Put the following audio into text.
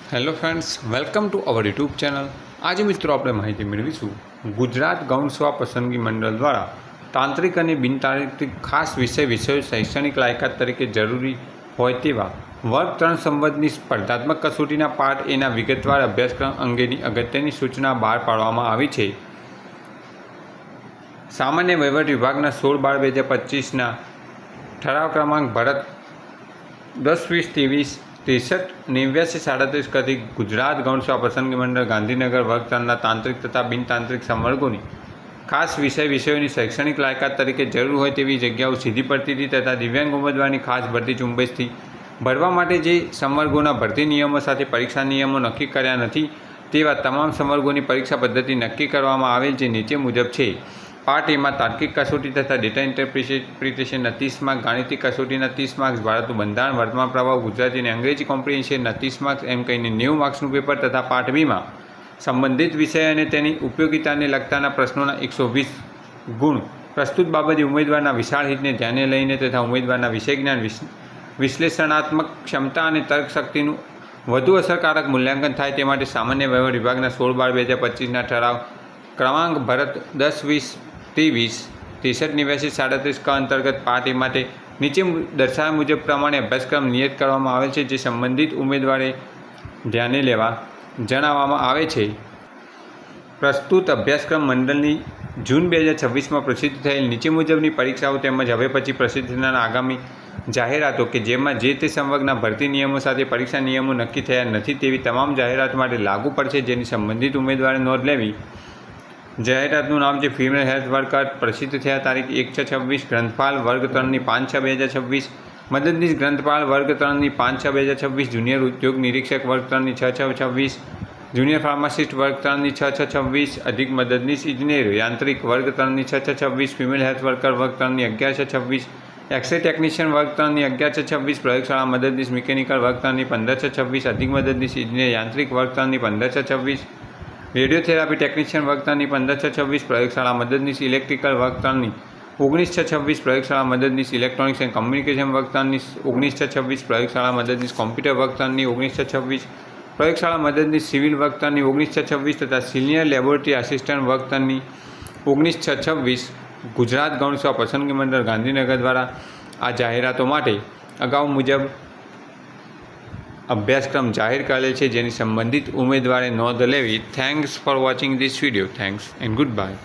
Hello friends, welcome to our YouTube channel. આજે મિત્રો આપણે માહિતી મેળવીશું ગુજરાત ગૌણ સેવા પસંદગી મંડળ દ્વારા તાંત્રિક અને બિનતાંત્રિક ખાસ વિષયો શૈક્ષણિક લાયકાત તરીકે જરૂરી હોય તેવા વર્ગ 3 સંબંધની સ્પર્ધાત્મક કસોટીના પાર્ટ એના વિગતવાર અભ્યાસક્રમ અંગેની અગત્યની સૂચના બહાર પાડવામાં આવી છે. સામાન્ય વહીવટ વિભાગના 16/12/2025ના ઠરાવ ક્રમાંક ભરત 10-20-23 63-89-37 કથી ગુજરાત ગૌણ સેવા પસંદગી મંડળ ગાંધીનગર વર્ગ 3ના તાંત્રિક તથા બિનતાંત્રિક સંવર્ગોની ખાસ વિષયોની શૈક્ષણિક લાયકાત તરીકે જરૂર હોય તેવી જગ્યાઓ સીધી ભરતીથી તથા દિવ્યાંગ ઉમેદવારની ખાસ ભરતી ઝુંબેશથી ભરવા માટે જે સંવર્ગોના ભરતી નિયમો સાથે પરીક્ષા નિયમો નક્કી કર્યા નથી તેવા તમામ સંવર્ગોની પરીક્ષા પદ્ધતિ નક્કી કરવામાં આવેલ જે નીચે મુજબ છે. પાર્ટ એમાં તાર્કિક કસોટી તથા ડેટા ઇન્ટરપ્રિટેશનના 30 માર્ક્સ, ગાણિતિક કસોટીના 30 માર્ક્સ, ભારતનું બંધારણ, વર્તમાન પ્રવાહ, ગુજરાતી અને અંગ્રેજી કોમ્પ્રિહેન્શનના 30 માર્ક્સ એમ કહીને 90 માર્ક્સનું પેપર તથા પાર્ટ બીમાં સંબંધિત વિષય અને તેની ઉપયોગિતાને લગતાના પ્રશ્નોના 120 ગુણ પ્રસ્તુત બાબતે ઉમેદવારના વિશાળ હિતને ધ્યાને લઈને તથા ઉમેદવારના વિષય જ્ઞાન, વિશ્લેષણાત્મક ક્ષમતા અને તર્ક શક્તિનું વધુ અસરકારક મૂલ્યાંકન થાય તે માટે સામાન્ય વહીવટ વિભાગના 16/12/2025ના ઠરાવ ક્રમાંક ભરત 10-20-23 63-89-37 ક અંતર્ગત પાર્ટ એ માટે નીચે દર્શાવ્યા મુજબ પ્રમાણે અભ્યાસક્રમ નિયત કરવામાં આવેલ છે જે સંબંધિત ઉમેદવારે ધ્યાને લેવા જણાવવામાં આવે છે. પ્રસ્તુત અભ્યાસક્રમ મંડળની જૂન 2026માં પ્રસિદ્ધ થયેલ નીચે મુજબની પરીક્ષાઓ તેમજ હવે પછી પ્રસિદ્ધ થનાર આગામી જાહેરાતો કે જેમાં જે તે સંવર્ગના ભરતી નિયમો સાથે પરીક્ષા નિયમો નક્કી થયા નથી તેવી તમામ જાહેરાત માટે લાગુ પડશે જેની સંબંધિત ઉમેદવારે નોંધ લેવી. જાહેરાતનું નામ છે ફિમેલ હેલ્થ વર્કર, પ્રસિદ્ધ થયા તારીખ 1/6/26, ગ્રંથપાલ વર્ગ 3ની 5/6/2026, મદદનીશ ગ્રંથપાલ વર્ગ 3ની 5/6/2026, જુનિયર ઉદ્યોગ નિરીક્ષક વર્ગ 3ની 6/6/26, જુનિયર ફાર્માસિસ્ટ વર્ગ 3ની 6/6/26, અધિક મદદનીશ ઇજનેર યાંત્રિક વર્ગ 3ની 6/6/26, ફિમેલ હેલ્થ વર્કર વર્ગ 3ની 11/6/26, એક્સરે ટેકનિશિયન વર્ગ 3ની 11/6/26, પ્રયોગશાળા મદદનીશ મિકેનિકલ વર્ગ 3ની 15/6/26, અધિક મદદનીશ ઇજનેર યાંત્રિક વર્ગ 3ની 15/6/26, રેડિયોથેરાપી ટેકનિશિયન વર્ગ 3ની 15/6/26, પ્રયોગશાળા મદદનીશ ઇલેક્ટ્રિકલ વર્ગ 3ની 19/6/26, પ્રયોગશાળા મદદનીશ ઇલેક્ટ્રોનિક્સ એન્ડ કમ્યુનિકેશન વર્ગ 3ની 19/6/26, પ્રયોગશાળા મદદનીશ કોમ્પ્યુટર વર્ગ 3ની 19/6/26, પ્રયોગશાળા મદદનીશ સિવિલ વર્ગ 3ની 19/6/26 તથા સિનિયર લેબોરેટરી આસિસ્ટન્ટ વર્ગ 3ની 19/6/26. ગુજરાત ગૌણ સેવા પસંદગી મંડળ ગાંધીનગર દ્વારા આ જાહેરાતો માટે અગાઉ મુજબ અભ્યાસક્રમ જાહેર કરેલ છે જેની સંબંધિત ઉમેદવારે નોંધ લેવી. Thanks for watching this video. Thanks and good bye.